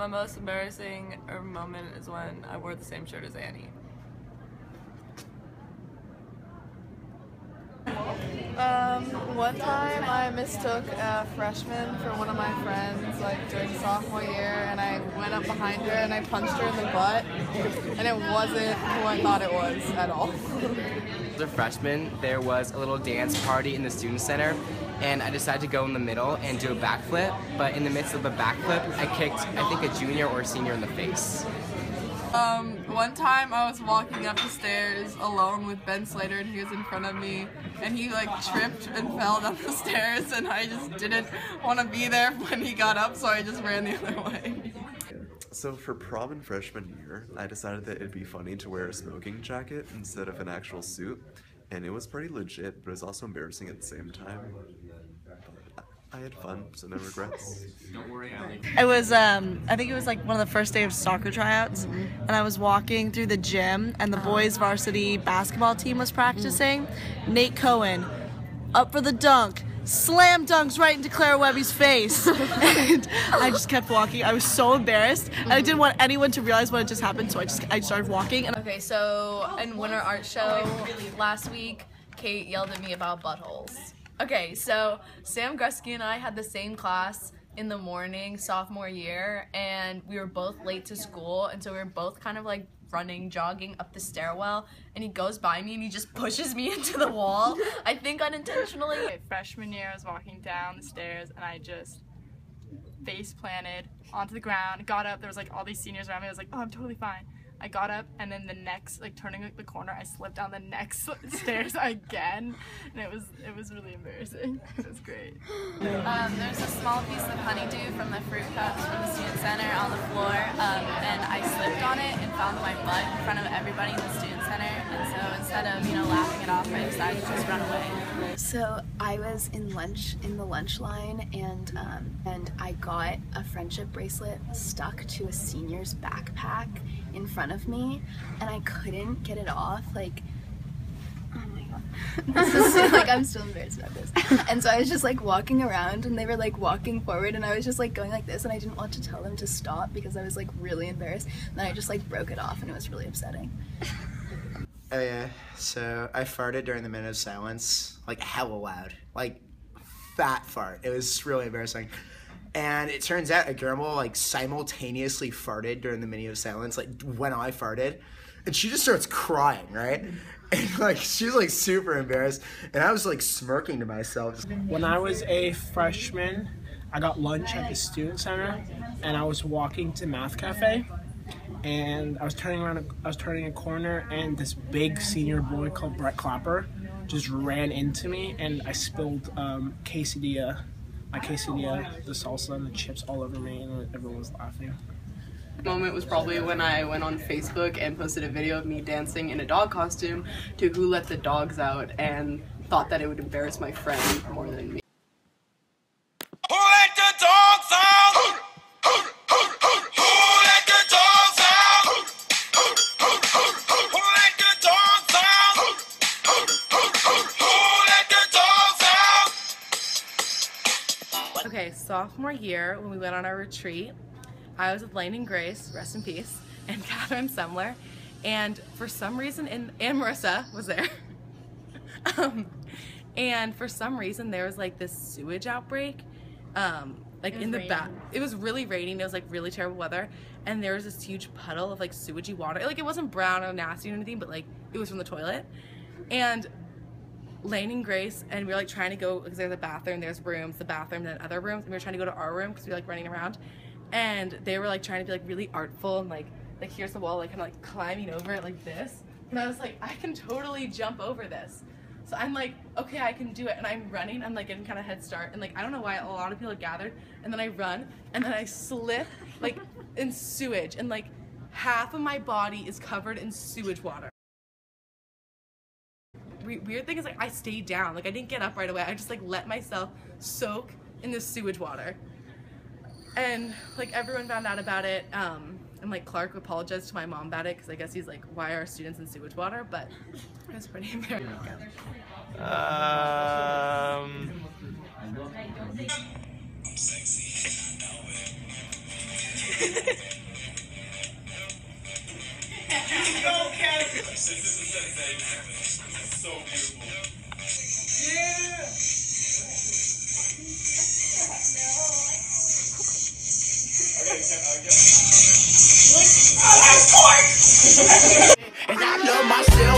My most embarrassing moment is when I wore the same shirt as Annie. One time I mistook a freshman for one of my friends, like during sophomore year, and I went up behind her and I punched her in the butt, and it wasn't who I thought it was at all. As a freshman, there was a little dance party in the student center, and I decided to go in the middle and do a backflip, but in the midst of the backflip, I kicked, I think, a junior or a senior in the face. One time I was walking up the stairs alone with Ben Slater, and he was in front of me, and he like tripped and fell down the stairs, and I just didn't want to be there when he got up, so I just ran the other way. So for prom in freshman year, I decided that it'd be funny to wear a smoking jacket instead of an actual suit, and it was pretty legit, but it was also embarrassing at the same time. I had fun, so no regrets. Don't worry, Allie. It was, I think it was like one of the first day of soccer tryouts, and I was walking through the gym, and the boys varsity basketball team was practicing. Nate Cohen, up for the dunk, slam dunks right into Clara Webby's face. And I just kept walking. I was so embarrassed, and I didn't want anyone to realize what had just happened, so I started walking. And okay, so in Winter Art Show last week, Kate yelled at me about buttholes. Okay, so Sam Grusky and I had the same class in the morning sophomore year, and we were both late to school, and so we were both kind of like running, jogging up the stairwell, and he goes by me and he just pushes me into the wall, I think unintentionally. Freshman year, I was walking down the stairs and I just face planted onto the ground, got up, there was like all these seniors around me, I was like, oh, I'm totally fine. I got up, and then the next, like turning the corner, I slipped down the next stairs again, and it was really embarrassing. It was great. There's a small piece of honeydew from the fruit cups from the student center on the floor, and I slipped on it and found my butt in front of everybody in the student center, and so instead of, laughing it off, I decided to just run away. So I was in the lunch line, and I got a friendship bracelet stuck to a senior's backpack in front of me, and I couldn't get it off. Like, oh my god, this is like, I'm still embarrassed about this. And so I was just like walking around, and they were like walking forward, and I was just like going like this, and I didn't want to tell them to stop because I was like really embarrassed. And then I just like broke it off, and it was really upsetting. Oh yeah, so I farted during the minute of silence, like hella loud, like fat fart. It was really embarrassing. And it turns out a girl like simultaneously farted during the minute of silence, like when I farted, and she just starts crying, right? And like she was like super embarrassed, and I was like smirking to myself. When I was a freshman, I got lunch at the student center, and I was walking to Math Cafe, and I was turning a corner, and this big senior boy called Brett Clapper just ran into me, and I spilled quesadilla, the salsa and the chips all over me, and everyone was laughing. The moment was probably when I went on Facebook and posted a video of me dancing in a dog costume to Who Let the Dogs Out, and thought that it would embarrass my friend more than me. Who let the dogs out? Who let the dogs out? Who let the dogs out? Who let the dogs out? Okay, sophomore year, when we went on our retreat, I was with Lane and Grace, rest in peace, and Catherine Semler, and for some reason, and Marissa was there, and for some reason there was like this sewage outbreak, like in the back. It was really raining, it was like really terrible weather, and there was this huge puddle of like sewagey water. Like it wasn't brown or nasty or anything, but like it was from the toilet, and Lane and Grace, and we were like trying to go, because there's a bathroom, there's rooms, the bathroom, then other rooms, and we were trying to go to our room because we were like running around, and they were like trying to be like really artful and like here's the wall, like kind of like climbing over it like this, and I was like, I can totally jump over this. So I'm like, okay, I can do it, and I'm running, I'm like getting kind of head start, and like I don't know why a lot of people had gathered, and then I run, and then I slip like in sewage, and like half of my body is covered in sewage water. Weird thing is, like, I stayed down, like I didn't get up right away, I just like let myself soak in this sewage water, and like everyone found out about it, and like Clark apologized to my mom about it because I guess he's like, why are students in sewage water? But it was pretty embarrassing. So beautiful. And I love myself.